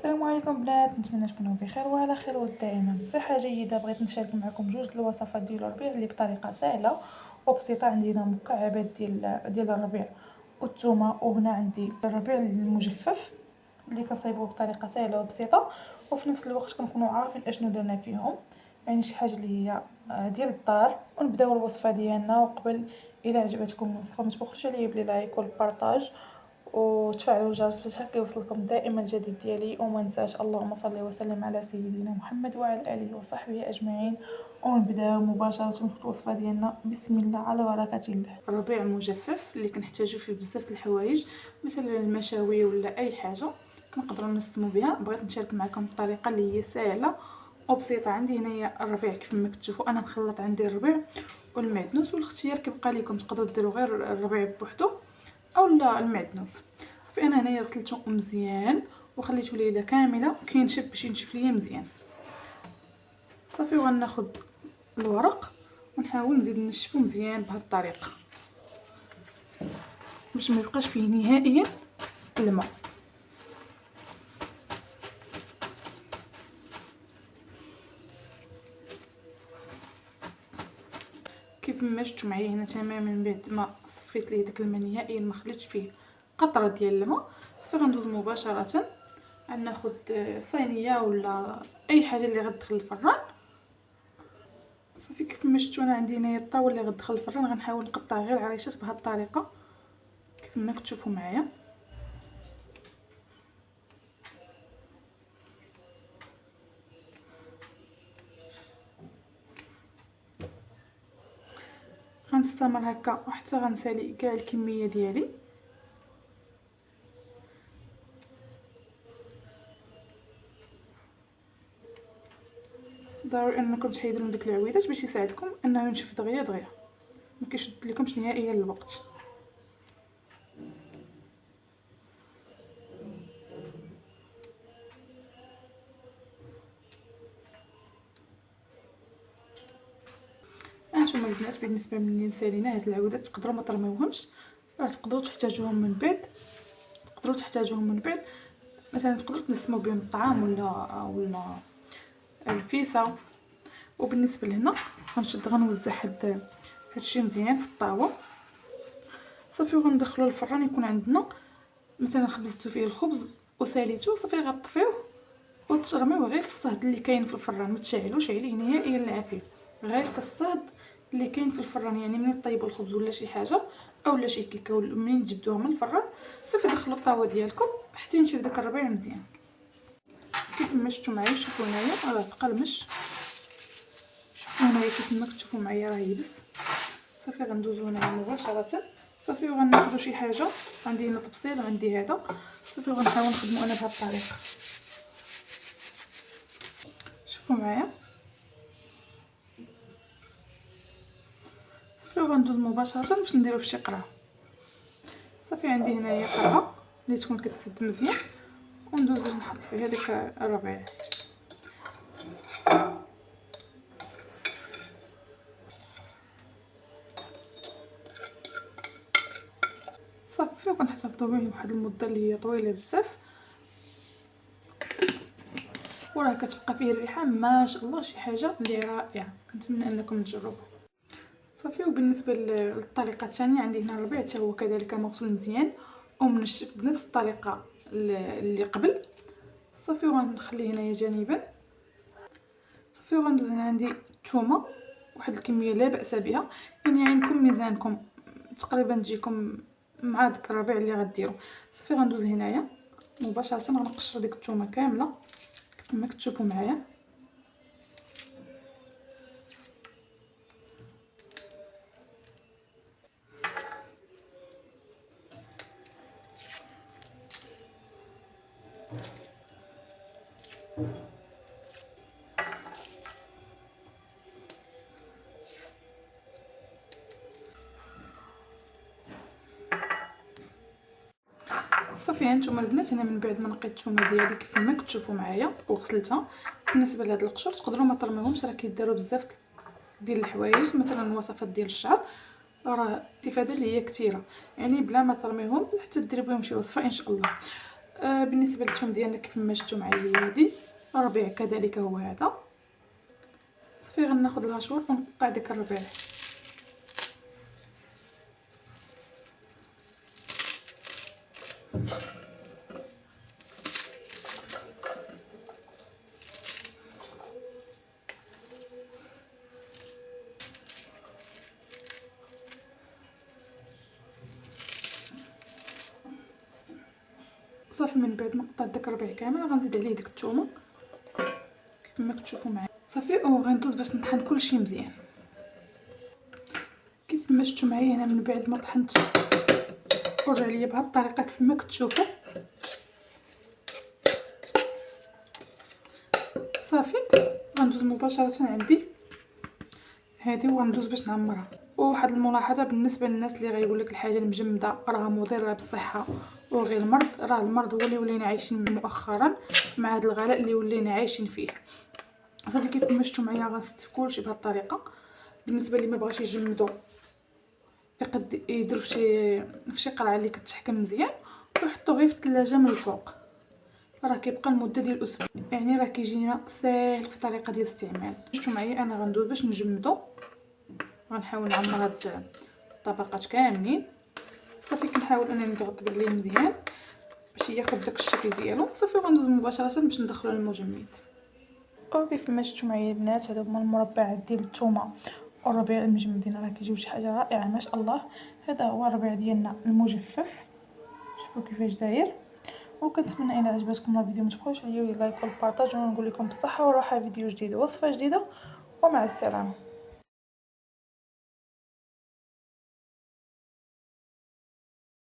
السلام عليكم بنات، نتمنى تكونوا بخير وعلى خير ودائما بصحه جيده. بغيت نشارك معكم جوج الوصفات ديال الربيع اللي بطريقه سهله وبسيطه. عندنا مكعبات ديال الربيع والثومه، وهنا عندي الربيع المجفف اللي كنصايبوه بطريقه سهله وبسيطه، وفي نفس الوقت كنكونوا عارفين اشنو درنا فيهم، يعني شي حاجه اللي هي ديال الدار. ونبداو الوصفه ديالنا. وقبل الى عجبتكم الوصفه ما تبخلوش عليا باللايك والبارطاج وتفعلوا الجرس باش هكا يوصلكم دائما الجديد ديالي. وما نساش اللهم صل وسلم على سيدنا محمد وعلى اله وصحبه اجمعين. ونبداو مباشره في الوصفه ديالنا. بسم الله على بركه الله. الربيع المجفف اللي كنحتاجو فيه بزاف د الحوايج، مثلا المشاوي ولا اي حاجه كنقدروا نسمو بها. بغيت نشارك معكم الطريقه اللي هي سهله وبسيطه. عندي هنايا الربيع كيف ما كتشوفوا انا مخلط، عندي الربيع والمعدنوس، والاختيار كيبقى لكم، تقدروا ديروا غير الربيع بوحدو او لا المعدنوس. صافي انا هنايا غسلته مزيان وخليته ليله كامله كينشف باش ينشف ليا مزيان. صافي وغناخذ الورق ونحاول نزيد نشفو مزيان بهذه الطريقه باش ما يبقاش فيه نهائيا الماء. كيف ما شفتوا معايا هنا تماما، من بعد ما صفيت ليه داك الماء نهائيا ما خليتش فيه قطره ديال الماء، صافي غندوز مباشره ناخذ صينيه ولا اي حاجه اللي غتدخل الفران. صافي كيف ما شفتوا انا عندي هنايا الطاوله اللي غتدخل الفران، غنحاول نقطع غير عريشات بهذه الطريقه كيف ما كتشوفوا معايا. غنستمر هكا حتى غنسالي كاع الكميه ديالي. ضروري انكم تحيدوا من ديك العويدات باش يساعدكم انه ينشف دغيا دغيا، ما كيشد لكمش نهائيا الوقت. هانتوما البنات بالنسبه ملي نسالينا هاد العويدات تقدروا ما ترميوهمش، راه تقدروا تحتاجوهم من بعد، مثلا تقدروا تنسموا بهم الطعام ولا الفيسه. وبالنسبه لهنا غنوزع هادشي مزيان في الطاوه. صافي وغندخلو الفران. يكون عندنا مثلا خبزتو فيه الخبز وساليتو، صافي غطفيوه وترميوه غير في الصهد اللي كاين في الفران، ما تشعلوش عليه نهائيا العافيه، غير في الصهد اللي كاين في الفران. يعني ملي طيبوا الخبز ولا شي حاجه اولا شي كيكه ولا منين جبدوها من الفران، صافي دخلوا الطاوه ديالكم حتى ينشف داك الربيع مزيان. كيف ما شفتوا معايا، شوفوا هنايا راه تقلمش، شوفوا هنايا كيف ما كتشوفوا معايا راه يبس. صافي غندوزو هنايا مباشره. صافي وغناخذوا شي حاجه، عندي هنا طبسيل وعندي هذا. صافي وغنحاول نخدمو انا بهذه الطريقه. شوفوا معايا. صافي وغندوز مباشره باش نديرو في شي قرعه. صافي عندي هنايا قرعه اللي تكون كتسد مزيان، وندوز باش نحط فيها ديك الربيع. صافي وكنحتفظوا به واحد المده اللي هي طويله بزاف، وراه كتبقى فيه الريحه ما شاء الله، شي حاجه اللي رائعه. كنتمنى انكم تجربوه. صافي وبالنسبه للطريقه الثانيه، عندي هنا الربيع حتى هو كذلك مغسول مزيان ومنشف بنفس الطريقه اللي قبل. صافي وغنخليه هنايا جانبا. صافي وغندوز هنا عندي الثومه واحد الكميه لا باس بها، يعني عندكم ميزانكم تقريبا تجيكم مع داك الربيع اللي غديروا. صافي غندوز هنايا مباشره غنقشر ديك الثومه كامله كما كتشوفوا معايا. صافي هانتوما البنات، انا من بعد ما نقيت الثومه ديالي كيف ما كتشوفوا معايا وغسلتها. بالنسبه لهاد القشور تقدروا ما ترميوهمش، راه كيداروا بزاف ديال الحوايج، مثلا الوصفات ديال الشعر راه الاستفاده اللي هي كثيره، يعني بلا ما ترميهم حتى ديري بهم شي وصفه ان شاء الله. بالنسبه للثوم ديالنا كيف ما شفتوا معايا هادي الربيع كذلك هو هذا. صافي غناخذ الهاشور ونقطع داك الربيع. صافي من بعد ما قطعت داك الربيع كامل غنزيد عليه ديك الثومه كيف ما كتشوفوا معايا. صافي غندوز باش نطحن كلشي مزيان كيف ما شفتوا معايا هنا. من بعد ما طحنت ورجع ليا بهذه الطريقه كيف ما كتشوفوا. صافي غندوز مباشره عندي هذه وغندوز باش نعمرها. وواحد الملاحظه بالنسبه للناس اللي غيقول لك الحاجه المجمده راه مضره بالصحه وغير المرض، راه المرض هو اللي ولينا عايشين مؤخرا مع هذا الغلاء اللي ولينا عايشين فيه. صافي كيف ما شفتوا معايا غنستف كلشي بهذه الطريقه. بالنسبه اللي ما بغاش يجمدوا يقد يديروا في شي قرعه اللي كتحكم مزيان ويحطوا غير في الثلاجه من الفوق، راه كيبقى المده ديال الاسبوع. يعني راه كيجينا ساهل في الطريقه ديال الاستعمال. شفتوا معايا انا غندوز باش نجمدو، غنحاول نعمر هاد الطبقات كاملين. صافي كنحاول انني نضغط عليه مزيان باش ياخذ داك الشكل ديالو. صافي غندوز مباشره باش ندخلو للمجمد. وكيف ما شفتوا معايا البنات هادو هما المربعات ديال الثومه والربيع المجمدين، راه كيجيو شي حاجه رائعه ما شاء الله. هذا هو الربيع ديالنا المجفف، شوفوا كيفاش داير. وكنتمنى الى عجبتكم الفيديو ما تبخلوش عليا لايك والبارطاج، ونقول لكم بالصحه والراحه فيديو جديد وصفه جديده ومع السلامه.